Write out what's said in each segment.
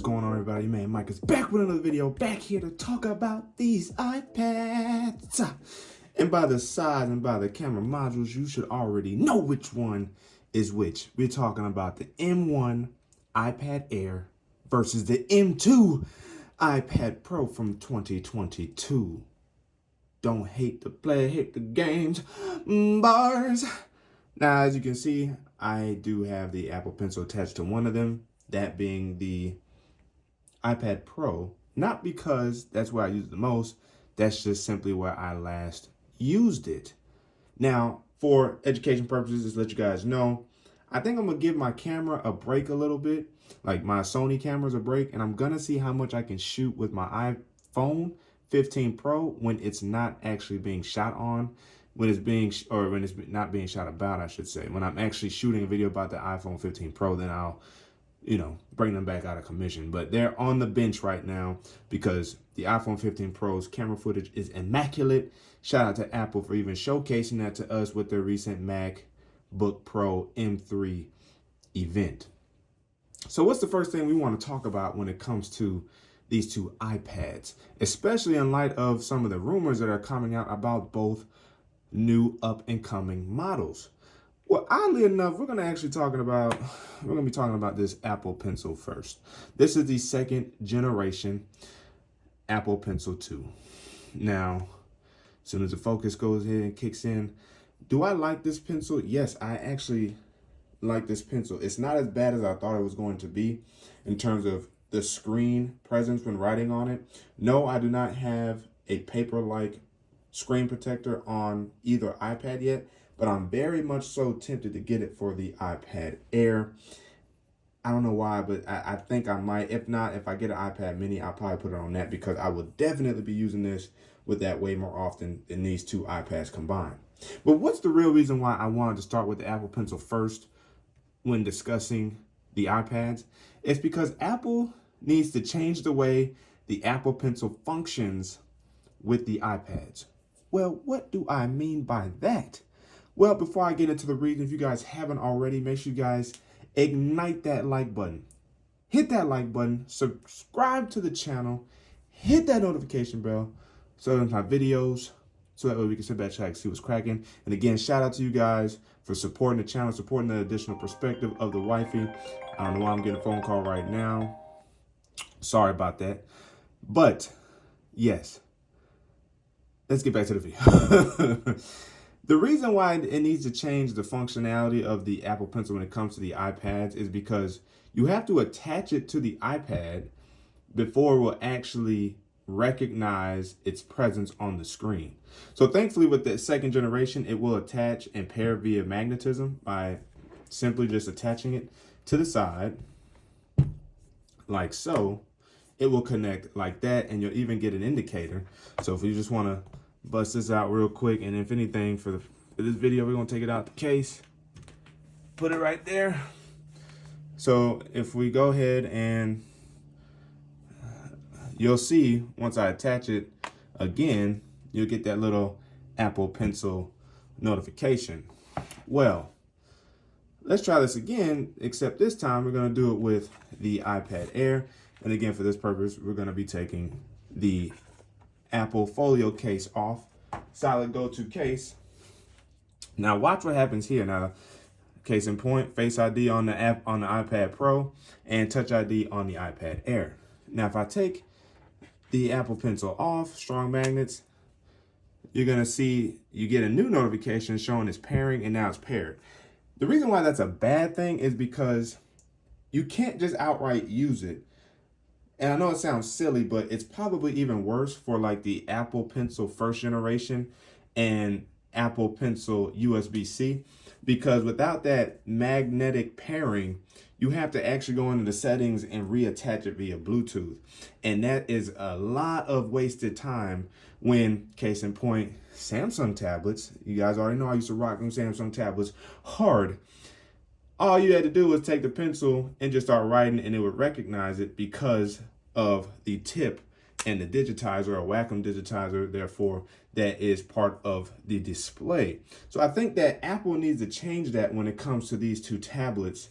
going on, everybody? Man, Micah's back with another video, back here to talk about these iPads. And by the size and by the camera modules, you should already know which one is which. We're talking about the M1 iPad Air versus the M2 iPad Pro from 2022. Don't hate the play, hate the games, bars. Now, as you can see, I do have the Apple Pencil attached to one of them, that being the iPad Pro, not because that's where I use it the most, that's just simply where I last used it. Now, for education purposes, just to let you guys know, I think I'm gonna give my camera a break a little bit, like my Sony cameras a break, and I'm gonna see how much I can shoot with my iPhone 15 Pro when it's not actually being shot on, when it's not being shot about, I should say. When I'm actually shooting a video about the iPhone 15 Pro, then I'll, bring them back out of commission. But they're on the bench right now because the iPhone 15 Pro's camera footage is immaculate. Shout out to Apple for even showcasing that to us with their recent MacBook Pro M3 event. So what's the first thing we want to talk about when it comes to these two iPads, especially in light of some of the rumors that are coming out about both new up-and-coming models? Well, oddly enough, we're going to be talking about this Apple Pencil first. This is the second generation Apple Pencil 2. Now, as soon as the focus goes ahead and kicks in, do I like this pencil? Yes, I actually like this pencil. It's not as bad as I thought it was going to be in terms of the screen presence when writing on it. No, I do not have a paper-like screen protector on either iPad yet, but I'm very much so tempted to get it for the iPad Air. I don't know why, but I think I might. If not, if I get an iPad mini, I'll probably put it on that because I will definitely be using this with that way more often than these two iPads combined. But what's the real reason why I wanted to start with the Apple Pencil first when discussing the iPads? It's because Apple needs to change the way the Apple Pencil functions with the iPads. Well, what do I mean by that? Well, before I get into the reason, if you guys haven't already, make sure you guys ignite that like button. Hit that like button, subscribe to the channel, hit that notification bell so that my videos, so that way we can sit back and see what's cracking. And again, shout out to you guys for supporting the channel, supporting the additional perspective of the wifey. I don't know why I'm getting a phone call right now. Sorry about that. But yes, let's get back to the video. The reason why it needs to change the functionality of the Apple Pencil when it comes to the iPads is because you have to attach it to the iPad before it will actually recognize its presence on the screen. So thankfully with the second generation, it will attach and pair via magnetism by simply just attaching it to the side like so. It will connect like that, and you'll even get an indicator. So if you just want to bust this out real quick, and if anything, for this video, we're going to take it out the case, put it right there. So if we go ahead and you'll see once I attach it again, you'll get that little Apple Pencil notification. Well, let's try this again, except this time we're going to do it with the iPad Air. And again, for this purpose, we're going to be taking the Apple Folio case off, solid go-to case. Now watch what happens here. Now, case in point, Face ID on the iPad Pro and Touch ID on the iPad Air. Now, if I take the Apple Pencil off, strong magnets, you're gonna see you get a new notification showing it's pairing, and now it's paired. The reason why that's a bad thing is because you can't just outright use it. And I know it sounds silly, but it's probably even worse for like the Apple Pencil first generation and Apple Pencil USB-C, because without that magnetic pairing, you have to actually go into the settings and reattach it via Bluetooth. And that is a lot of wasted time when, case in point, Samsung tablets, you guys already know I used to rock them Samsung tablets hard. All you had to do was take the pencil and just start writing, and it would recognize it because of the tip and the digitizer, or Wacom digitizer, therefore, that is part of the display. So I think that Apple needs to change that when it comes to these two tablets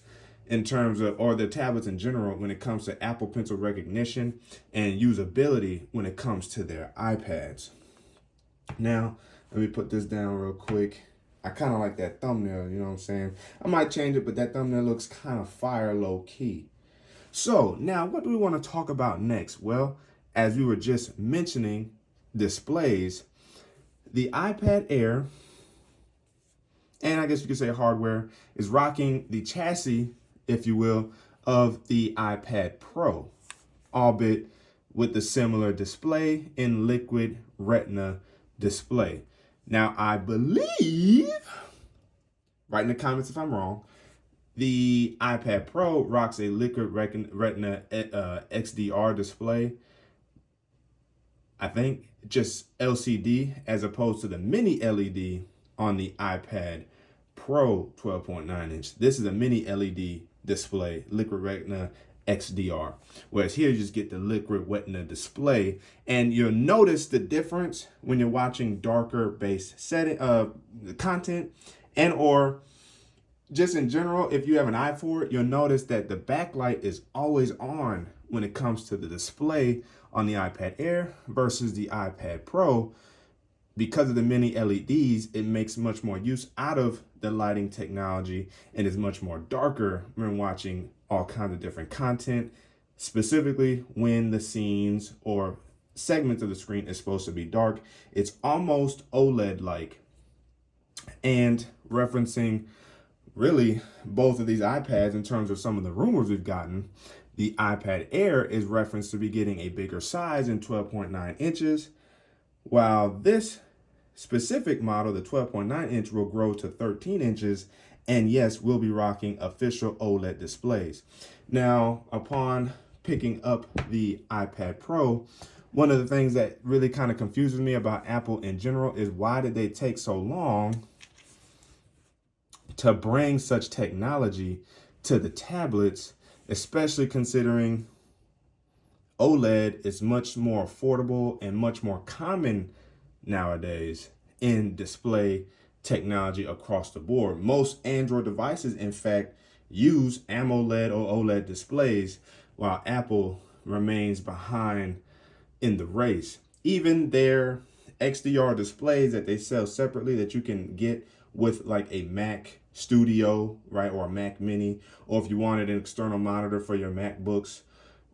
in terms of, or the tablets in general, when it comes to Apple Pencil recognition and usability when it comes to their iPads. Now, let me put this down real quick. I kind of like that thumbnail, you know what I'm saying? I might change it, but that thumbnail looks kind of fire low key. So now what do we want to talk about next? Well, as we were just mentioning displays, the iPad Air, and I guess you could say hardware, is rocking the chassis, if you will, of the iPad Pro, albeit with the similar display in liquid retina display. Now, I believe, write in the comments if I'm wrong, the iPad Pro rocks a liquid retina XDR display. I think just LCD as opposed to the mini LED on the iPad Pro 12.9 inch. This is a mini LED display, liquid retina XDR. Whereas here you just get the liquid retina display, and you'll notice the difference when you're watching darker based content, and or just in general, if you have an eye for it, you'll notice that the backlight is always on when it comes to the display on the iPad Air versus the iPad Pro. Because of the mini LEDs, it makes much more use out of the lighting technology and is much more darker when watching all kinds of different content, specifically when the scenes or segments of the screen is supposed to be dark. It's almost OLED-like. And referencing really both of these iPads in terms of some of the rumors we've gotten, the iPad Air is referenced to be getting a bigger size in 12.9 inches, while this specific model, the 12.9 inch, will grow to 13 inches, and yes, we'll be rocking official OLED displays. Now, upon picking up the iPad Pro, one of the things that really kind of confuses me about Apple in general is why did they take so long to bring such technology to the tablets, especially considering OLED is much more affordable and much more common nowadays in display technology across the board. Most Android devices, in fact, use AMOLED or OLED displays, while Apple remains behind in the race. Even their XDR displays that they sell separately that you can get with like a Mac Studio, right, or a Mac Mini, or if you wanted an external monitor for your MacBooks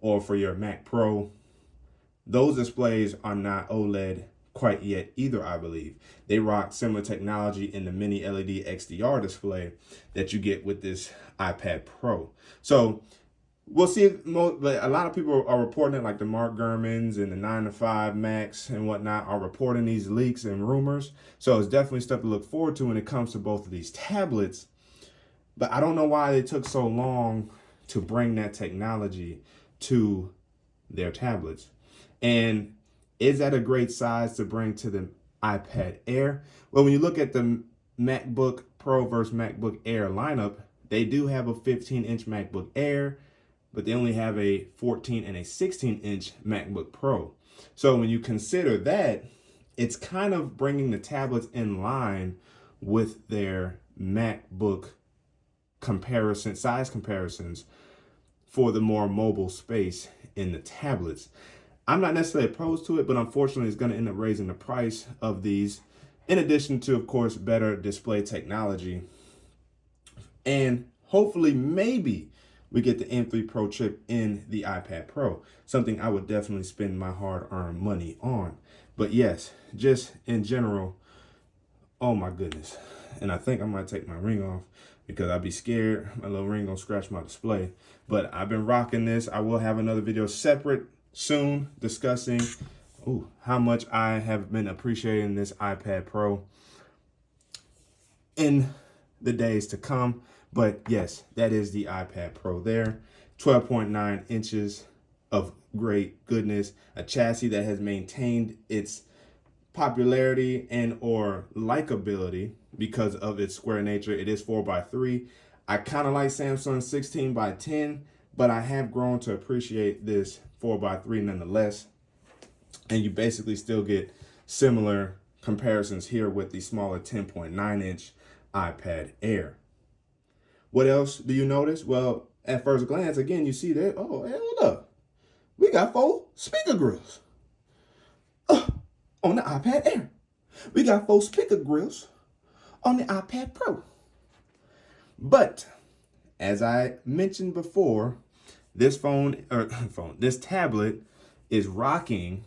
or for your Mac Pro, those displays are not OLED quite yet either, I believe. They rock similar technology in the mini LED XDR display that you get with this iPad Pro. So we'll see, but a lot of people are reporting it, like the Mark Gurmans and the 9 to 5 Macs and whatnot are reporting these leaks and rumors. So it's definitely stuff to look forward to when it comes to both of these tablets. But I don't know why they took so long to bring that technology to their tablets. And is that a great size to bring to the iPad Air? Well, when you look at the MacBook Pro versus MacBook Air lineup, they do have a 15-inch MacBook Air, but they only have a 14 and a 16-inch MacBook Pro. So when you consider that, it's kind of bringing the tablets in line with their MacBook size comparisons for the more mobile space in the tablets. I'm not necessarily opposed to it, but unfortunately it's going to end up raising the price of these, in addition to, of course, better display technology. And hopefully, maybe we get the M3 Pro chip in the iPad Pro, something I would definitely spend my hard-earned money on. But yes, just in general, oh my goodness. And I think I might take my ring off because I'd be scared my little ring gonna scratch my display. But I've been rocking this. I will have another video separate soon discussing how much I have been appreciating this iPad Pro in the days to come. But yes, that is the iPad Pro there. 12.9 inches of great goodness, a chassis that has maintained its popularity and or likability because of its square nature. It is 4x3. I kind of like Samsung 16x10, but I have grown to appreciate this 4x3 nonetheless. And you basically still get similar comparisons here with the smaller 10.9 inch iPad Air. What else do you notice? Well, at first glance, again, you see that, oh, hey, hold up. We got 4 speaker grills on the iPad Air. We got 4 speaker grills on the iPad Pro. But as I mentioned before, this this tablet is rocking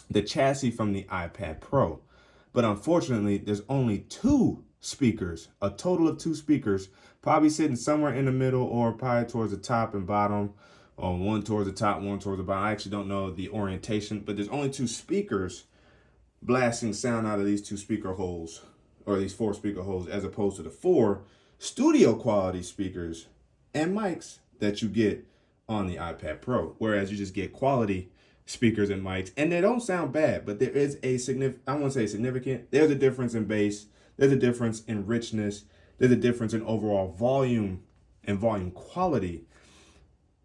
the chassis from the iPad Pro. But unfortunately, there's only 2 speakers, a total of 2 speakers, probably sitting somewhere in the middle or probably towards the top and bottom, or one towards the top, one towards the bottom. I actually don't know the orientation, but there's only 2 speakers blasting sound out of these 2 speaker holes, or these 4 speaker holes, as opposed to the 4 studio quality speakers and mics that you get on the iPad Pro. Whereas you just get quality speakers and mics, and they don't sound bad, but there is a I won't say significant, there's a difference in bass, there's a difference in richness, there's a difference in overall volume and volume quality.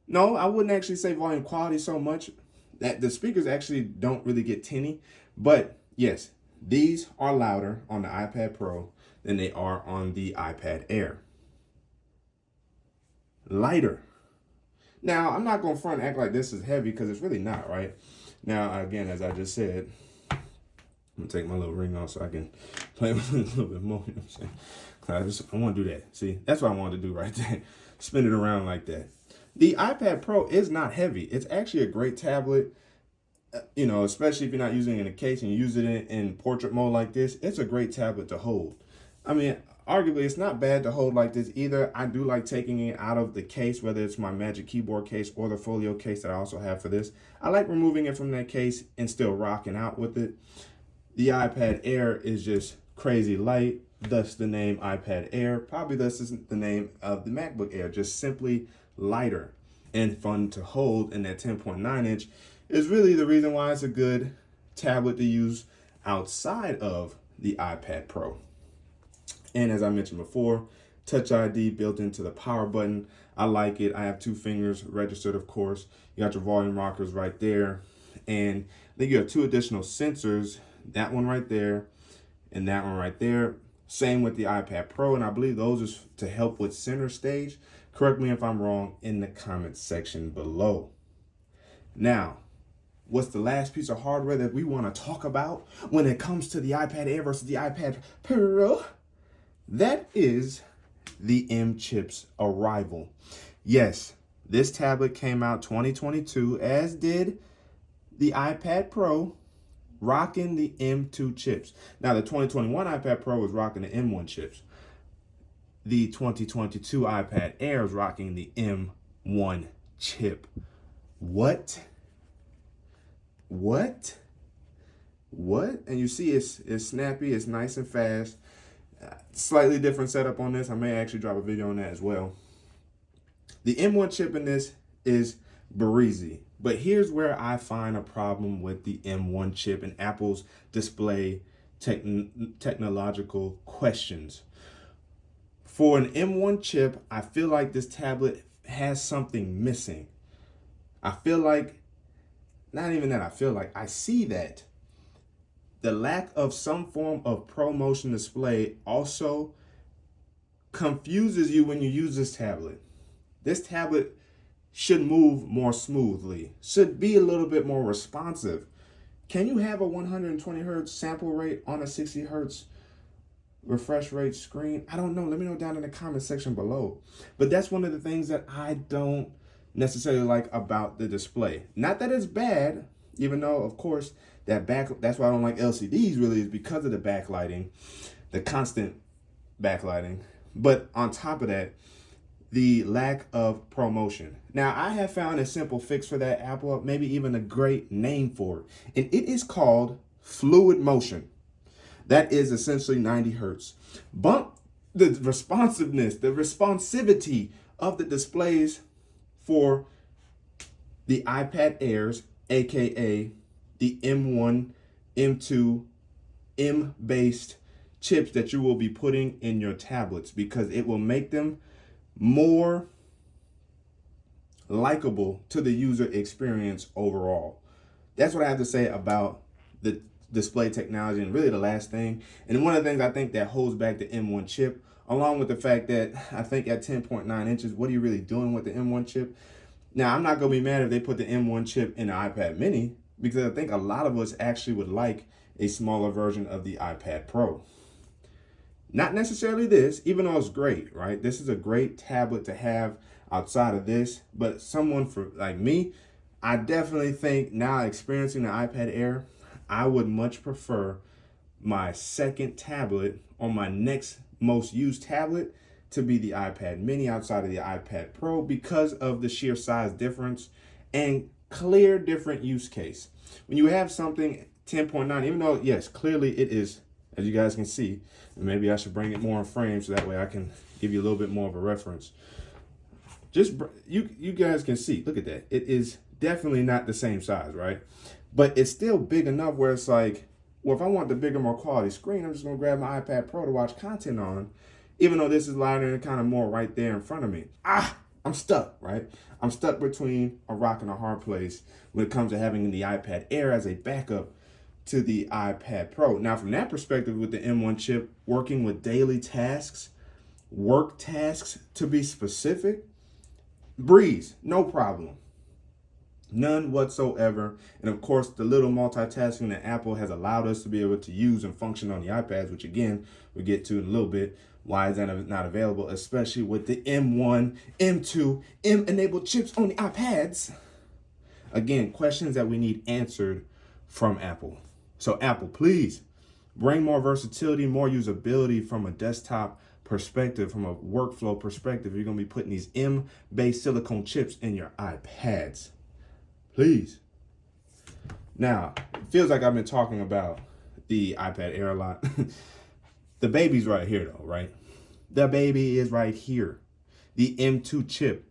No, I wouldn't actually say volume quality so much. That the speakers actually don't really get tinny, but yes, these are louder on the iPad Pro than they are on the iPad Air. Lighter. Now, I'm not going to front and act like this is heavy, because it's really not, right? Now, again, as I just said, I'm going to take my little ring off so I can play with it a little bit more. You know what I'm saying? I want to do that. See, that's what I wanted to do right there. Spin it around like that. The iPad Pro is not heavy. It's actually a great tablet, you know, especially if you're not using it in a case and you use it in portrait mode like this. It's a great tablet to hold. I mean, arguably, it's not bad to hold like this either. I do like taking it out of the case, whether it's my Magic Keyboard case or the Folio case that I also have for this. I like removing it from that case and still rocking out with it. The iPad Air is just crazy light, thus the name iPad Air. Probably thus is the name of the MacBook Air, just simply lighter and fun to hold. And that 10.9 inch is really the reason why it's a good tablet to use outside of the iPad Pro. And as I mentioned before, Touch ID built into the power button. I like it. I have 2 fingers registered, of course. You got your volume rockers right there. And then you have 2 additional sensors, that one right there and that one right there. Same with the iPad Pro, and I believe those are to help with center stage. Correct me if I'm wrong in the comments section below. Now, what's the last piece of hardware that we want to talk about when it comes to the iPad Air versus the iPad Pro? That is the M chip's arrival. Yes, this tablet came out 2022, as did the iPad Pro, rocking the M2 chips. Now, the 2021 iPad Pro was rocking the M1 chips. The 2022 iPad Air is rocking the M1 chip. What? And you see it's snappy, it's nice and fast. Slightly different setup on this. I may actually drop a video on that as well. The M1 chip in this is breezy, but here's where I find a problem with the M1 chip and Apple's display technological questions. For an M1 chip, I feel like this tablet has something missing. I feel like, not even that I feel like, I see that. The lack of some form of ProMotion display also confuses you when you use this tablet. This tablet should move more smoothly, should be a little bit more responsive. Can you have a 120 hertz sample rate on a 60 hertz refresh rate screen? I don't know. Let me know down in the comment section below. But that's one of the things that I don't necessarily like about the display. Not that it's bad, even though, of course, that's why I don't like LCDs really, is because of the backlighting, the constant backlighting. But on top of that, the lack of ProMotion. Now, I have found a simple fix for that, Apple, maybe even a great name for it. And it is called Fluid Motion. That is essentially 90 hertz. Bump the responsiveness, the responsivity of the displays for the iPad Airs, aka the M1, M2, M-based chips that you will be putting in your tablets, because it will make them more likable to the user experience overall. That's what I have to say about the display technology, and really the last thing. And one of the things I think that holds back the M1 chip, along with the fact that I think at 10.9 inches, what are you really doing with the M1 chip? Now, I'm not going to be mad if they put the M1 chip in the iPad mini, because I think a lot of us actually would like a smaller version of the iPad Pro. Not necessarily this, even though it's great, right? This is a great tablet to have outside of this, but someone for like me, I definitely think now experiencing the iPad Air, I would much prefer my second tablet or my next most used tablet to be the iPad mini outside of the iPad Pro because of the sheer size difference and clear different use case. When you have something 10.9, even though, yes, clearly it is, as you guys can see, and maybe I should bring it more in frame so that way I can give you a little bit more of a reference. Just, you guys can see, look at that. It is definitely not the same size, right? But it's still big enough where it's like, well, if I want the bigger, more quality screen, I'm just gonna grab my iPad Pro to watch content on, even though this is lighter and kind of more right there in front of me. I'm stuck, right? I'm stuck between a rock and a hard place when it comes to having the iPad Air as a backup to the iPad Pro. Now, from that perspective, with the M1 chip, working with daily tasks, work tasks to be specific, breeze, no problem. None whatsoever. And of course, the little multitasking that Apple has allowed us to be able to use and function on the iPads, which again, we'll get to in a little bit. Why is that not available, especially with the M1, M2, M-enabled chips on the iPads? Again, questions that we need answered from Apple. So Apple, please bring more versatility, more usability from a desktop perspective, from a workflow perspective. You're going to be putting these M-based silicone chips in your iPads. Please. Now, it feels like I've been talking about the iPad Air a lot. The baby's right here, though, right? The baby is right here. The M2 chip.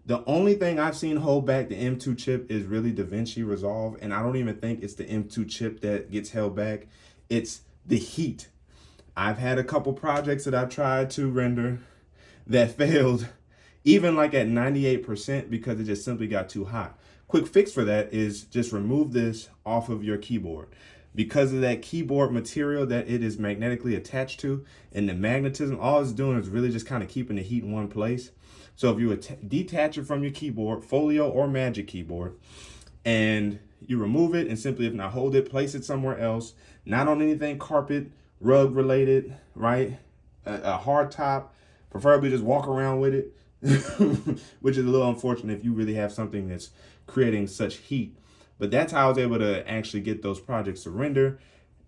The only thing I've seen hold back the M2 chip is really DaVinci Resolve, and I don't even think it's the M2 chip that gets held back. It's the heat. I've had a couple projects that I've tried to render that failed, even like at 98% because it just simply got too hot. Quick fix for that is just remove this off of your keyboard. Because of that keyboard material that it is magnetically attached to and the magnetism, all it's doing is really just kind of keeping the heat in one place. So if you detach it from your keyboard, Folio or Magic Keyboard, and you remove it and simply, if not hold it, place it somewhere else, not on anything carpet, rug related, right? A hard top, preferably just walk around with it, which is a little unfortunate if you really have something that's creating such heat. But that's how I was able to actually get those projects to render,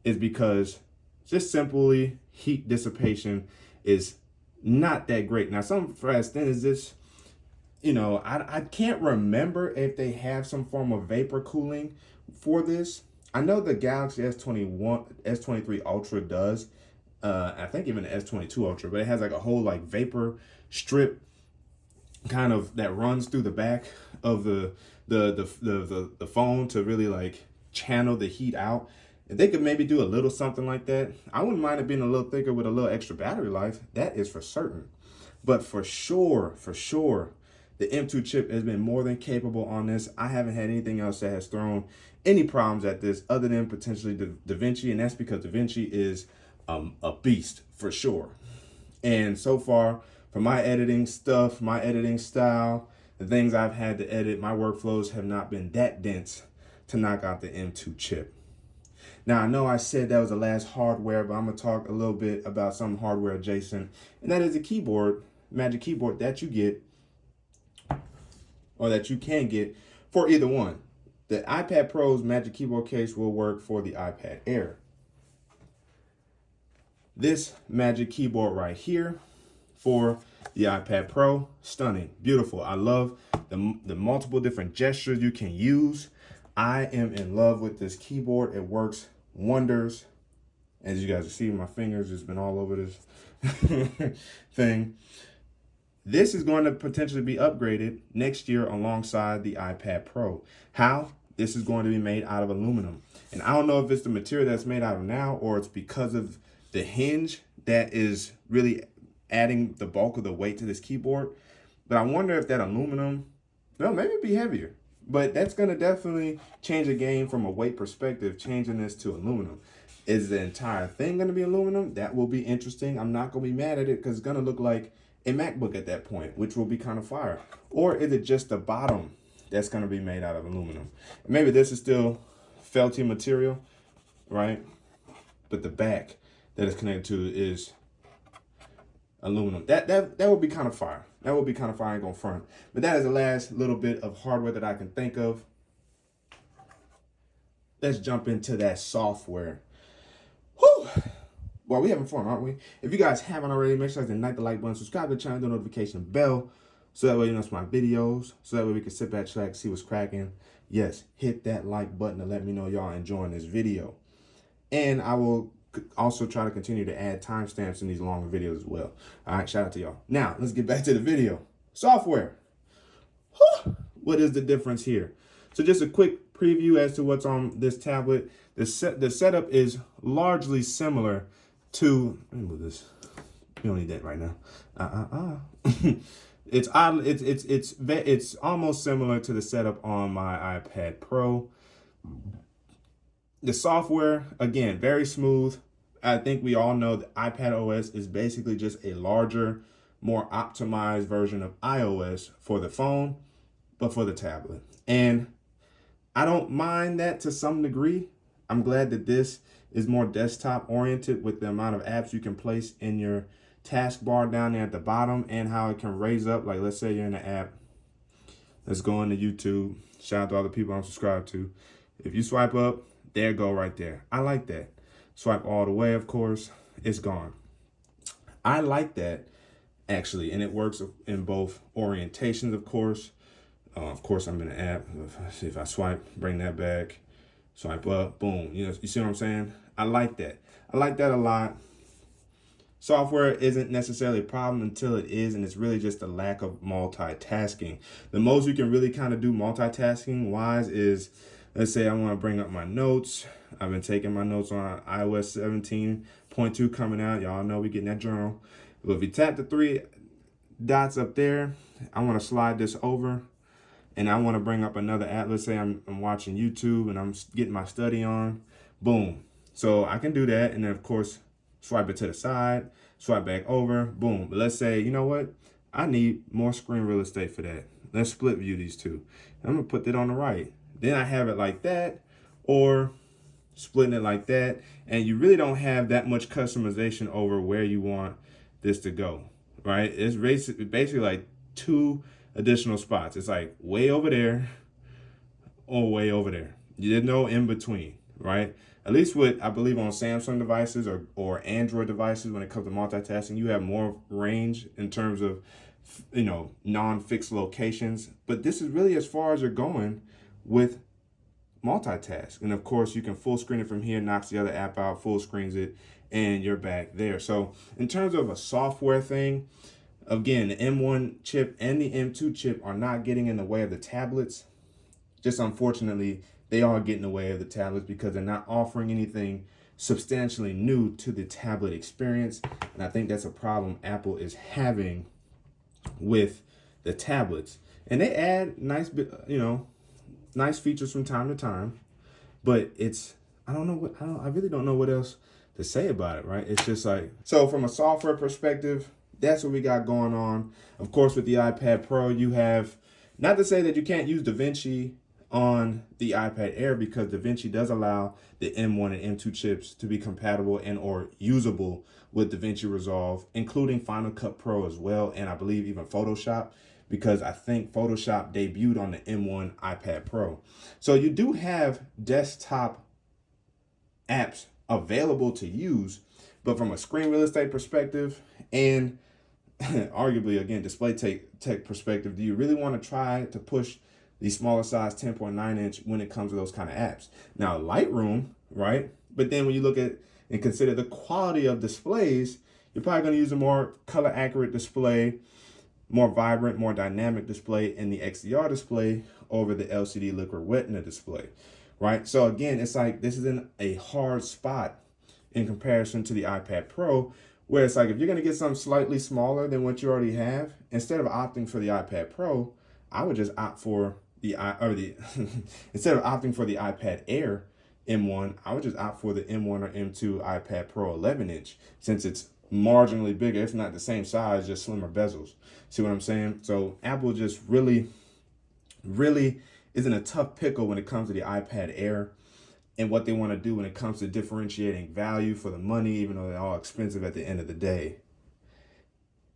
is because just simply heat dissipation is not that great. Now, some for as thin as this, I can't remember if they have some form of vapor cooling for this. I know the Galaxy S23 Ultra does. I think even the S22 Ultra, but it has like a whole like vapor strip kind of that runs through the back of the phone to really like channel the heat out. If they could maybe do a little something like that, I wouldn't mind it being a little thicker with a little extra battery life. That is for certain. But for sure, the M2 chip has been more than capable on this. I haven't had anything else that has thrown any problems at this other than potentially DaVinci, and that's because DaVinci is a beast for sure. And so far, for my editing stuff, my editing style, the things I've had to edit, my workflows have not been that dense to knock out the M2 chip. Now, I know I said that was the last hardware, but I'm going to talk a little bit about some hardware adjacent, and that is a keyboard, Magic Keyboard, that you get, or that you can get for either one. The iPad Pro's Magic Keyboard case will work for the iPad Air. This Magic Keyboard right here for the iPad Pro, stunning, beautiful. I love the multiple different gestures you can use. I am in love with this keyboard. It works wonders. As you guys see, my fingers has been all over this thing. This is going to potentially be upgraded next year alongside the iPad Pro. How? This is going to be made out of aluminum. And I don't know if it's the material that's made out of now or it's because of the hinge that is really adding the bulk of the weight to this keyboard. But I wonder if that aluminum, well, maybe it'd be heavier. But that's going to definitely change the game from a weight perspective, changing this to aluminum. Is the entire thing going to be aluminum? That will be interesting. I'm not going to be mad at it because it's going to look like a MacBook at that point, which will be kind of fire. Or is it just the bottom that's going to be made out of aluminum? Maybe this is still felty material, right? But the back that it's connected to is aluminum. That would be kind of fire. That would be kind of fire, I ain't gonna front. But that is the last little bit of hardware that I can think of. Let's jump into that software. Whew. Well, we having fun, aren't we? If you guys haven't already, make sure to hit the like button, subscribe to the channel, the notification bell, so that way you know it's my videos, so that way we can sit back, track, see what's cracking. Yes, hit that like button to let me know y'all enjoying this video. And I will also try to continue to add timestamps in these longer videos as well. All right, shout out to y'all. Now, let's get back to the video. Software. Whew. What is the difference here? So just a quick preview as to what's on this tablet. The setup is largely similar to, let me move this. We don't need that right now. It's almost similar to the setup on my iPad Pro. The software, again, very smooth. I think we all know that iPad OS is basically just a larger, more optimized version of iOS for the phone, but for the tablet. And I don't mind that to some degree. I'm glad that this is more desktop oriented with the amount of apps you can place in your taskbar down there at the bottom and how it can raise up. Like, let's say you're in an app. Let's go into YouTube. Shout out to all the people I'm subscribed to. If you swipe up, there go right there. I like that. Swipe all the way, of course, it's gone. I like that, actually, and it works in both orientations, of course. Of course, I'm in an app. See if I swipe, bring that back, swipe up, boom. You see what I'm saying? I like that. I like that a lot. Software isn't necessarily a problem until it is, and it's really just a lack of multitasking. The most you can really kind of do multitasking-wise is, let's say I want to bring up my notes. I've been taking my notes on iOS 17.2 coming out. Y'all know we getting that journal. But if you tap the three dots up there, I want to slide this over. And I want to bring up another app. Let's say I'm watching YouTube and I'm getting my study on. Boom. So I can do that. And then, of course, swipe it to the side. Swipe back over. Boom. But let's say, you know what? I need more screen real estate for that. Let's split view these two. I'm going to put that on the right. Then I have it like that, or splitting it like that, and you really don't have that much customization over where you want this to go, right? It's basically like two additional spots. It's like way over there or way over there. There's no in between, right? At least with, I believe, on Samsung devices or Android devices, when it comes to multitasking, you have more range in terms of, you know, non-fixed locations. But this is really as far as you're going with multitask. And of course, you can full screen it from here, knocks the other app out, full screens it, and you're back there. So in terms of a software thing, again, the M1 chip and the M2 chip are not getting in the way of the tablets. Just unfortunately, they are getting in the way of the tablets because they're not offering anything substantially new to the tablet experience. And I think that's a problem Apple is having with the tablets. And they add nice features from time to time, but I really don't know what else to say about it, right? It's just like, so from a software perspective, that's what we got going on. Of course, with the iPad Pro, you have, not to say that you can't use DaVinci on the iPad Air, because DaVinci does allow the M1 and M2 chips to be compatible and or usable with DaVinci Resolve, including Final Cut Pro as well, and I believe even Photoshop, because I think Photoshop debuted on the M1 iPad Pro. So you do have desktop apps available to use, but from a screen real estate perspective and arguably, again, display tech perspective, do you really want to try to push the smaller size 10.9 inch when it comes to those kind of apps? Now, Lightroom, right? But then when you look at and consider the quality of displays, you're probably going to use a more color accurate display, more vibrant, more dynamic display in the XDR display over the LCD liquid retina display, right? So again, it's like this is in a hard spot in comparison to the iPad Pro, where it's like if you're going to get something slightly smaller than what you already have, instead of opting for the iPad Pro, I would just opt for instead of opting for the iPad Air M1, I would just opt for the M1 or M2 iPad Pro 11-inch, since it's marginally bigger, if not the same size, just slimmer bezels. See what I'm saying? So Apple just really is in a tough pickle when it comes to the iPad Air and what they want to do when it comes to differentiating value for the money, even though they're all expensive at the end of the day.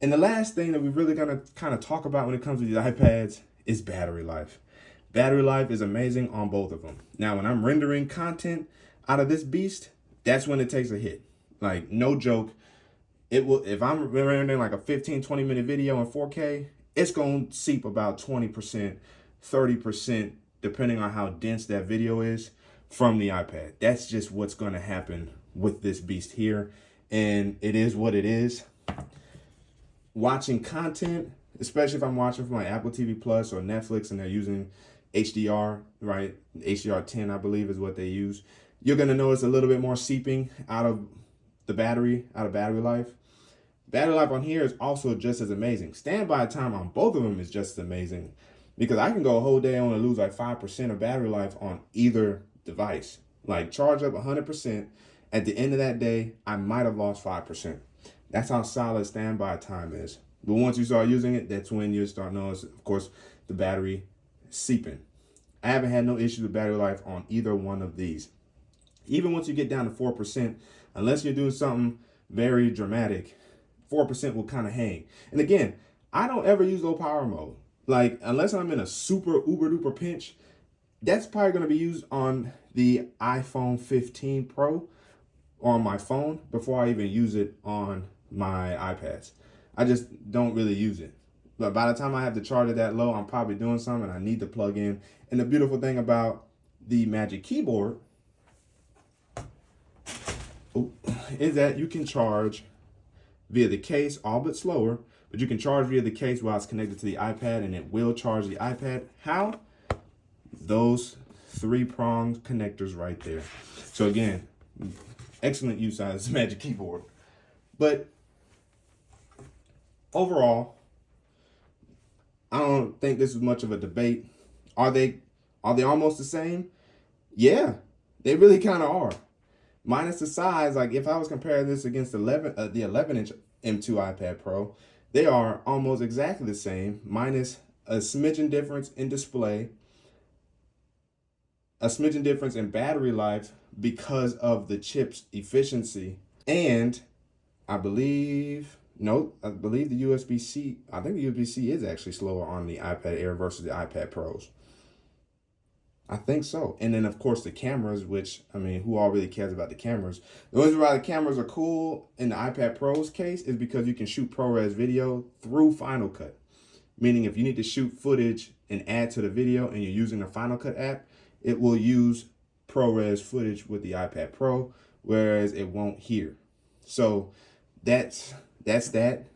And the last thing that we're really going to kind of talk about when it comes to these iPads is battery life. Battery life is amazing on both of them. Now, when I'm rendering content out of this beast, that's when it takes a hit. Like, no joke. It will, if I'm rendering like a 15-20 minute video in 4K, it's going to seep about 20%, 30%, depending on how dense that video is, from the iPad. That's just what's going to happen with this beast here. And it is what it is. Watching content, especially if I'm watching from my Apple TV Plus or Netflix and they're using HDR, right? HDR10, I believe, is what they use. You're going to notice a little bit more seeping out of battery life. Battery life on here is also just as amazing. Standby time on both of them is just as amazing, because I can go a whole day and only lose like 5% of battery life on either device. Like, charge up 100%. At the end of that day, I might have lost 5%. That's how solid standby time is. But once you start using it, that's when you start noticing, of course, the battery seeping. I haven't had no issues with battery life on either one of these. Even once you get down to 4%, unless you're doing something very dramatic, 4% will kind of hang. And again, I don't ever use low power mode. Like, unless I'm in a super uber duper pinch, that's probably going to be used on the iPhone 15 Pro or on my phone before I even use it on my iPads. I just don't really use it. But by the time I have to charge it that low, I'm probably doing something I need to plug in. And the beautiful thing about the Magic Keyboard is that you can charge via the case, all but slower, but you can charge via the case while it's connected to the iPad, and it will charge the iPad. How? Those 3-prong connectors right there. So again, excellent use out of this Magic Keyboard. But overall, I don't think this is much of a debate. Are they almost the same? Yeah, they really kind of are. Minus the size, like if I was comparing this against the 11-inch M2 iPad Pro, they are almost exactly the same, minus a smidgen difference in display, a smidgen difference in battery life because of the chip's efficiency, and I believe the USB-C, I think the USB-C is actually slower on the iPad Air versus the iPad Pros. I think so. And then, of course, the cameras, which, I mean, who all really cares about the cameras? The reason why the cameras are cool in the iPad Pro's case is because you can shoot ProRes video through Final Cut. Meaning if you need to shoot footage and add to the video and you're using the Final Cut app, it will use ProRes footage with the iPad Pro, whereas it won't here. So that's that.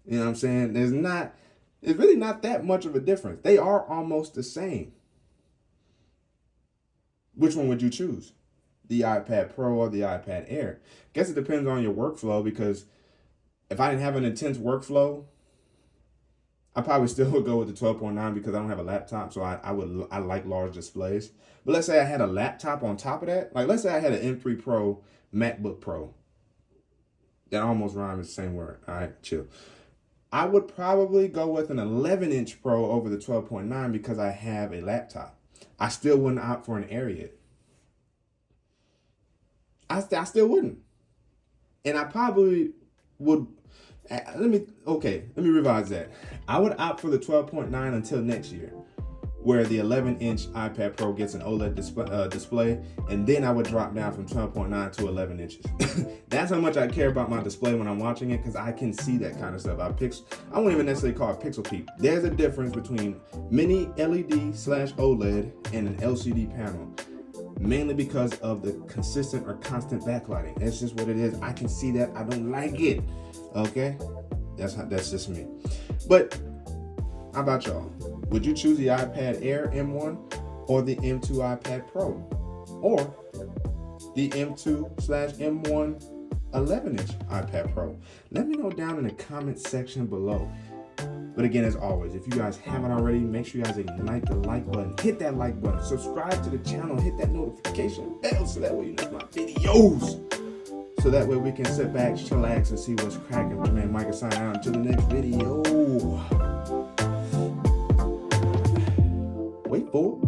You know what I'm saying? It's really not that much of a difference. They are almost the same. Which one would you choose? The iPad Pro or the iPad Air? Guess it depends on your workflow, because if I didn't have an intense workflow, I probably still would go with the 12.9 because I don't have a laptop, so I like large displays. But let's say I had a laptop on top of that. Like, let's say I had an M3 Pro MacBook Pro. That almost rhymes the same word. All right, chill. I would probably go with an 11-inch Pro over the 12.9 because I have a laptop. I still wouldn't opt for an Air yet. I still wouldn't. And I probably would. Let me revise that. I would opt for the 12.9 until next year, where the 11-inch iPad Pro gets an OLED display, and then I would drop down from 12.9 to 11 inches. That's how much I care about my display when I'm watching it, because I can see that kind of stuff. I won't even necessarily call it pixel peep. There's a difference between mini LED/OLED and an LCD panel, mainly because of the consistent or constant backlighting. That's just what it is. I can see that. I don't like it. Okay? That's just me. But how about y'all? Would you choose the iPad Air M1 or the M2 iPad Pro? Or the M2/M1 11-inch iPad Pro? Let me know down in the comment section below. But again, as always, if you guys haven't already, make sure you guys ignite the like button, hit that like button, subscribe to the channel, hit that notification bell so that way you know my videos. So that way we can sit back, chillax, and see what's cracking. My man Micah signing out until the next video. Wait for it.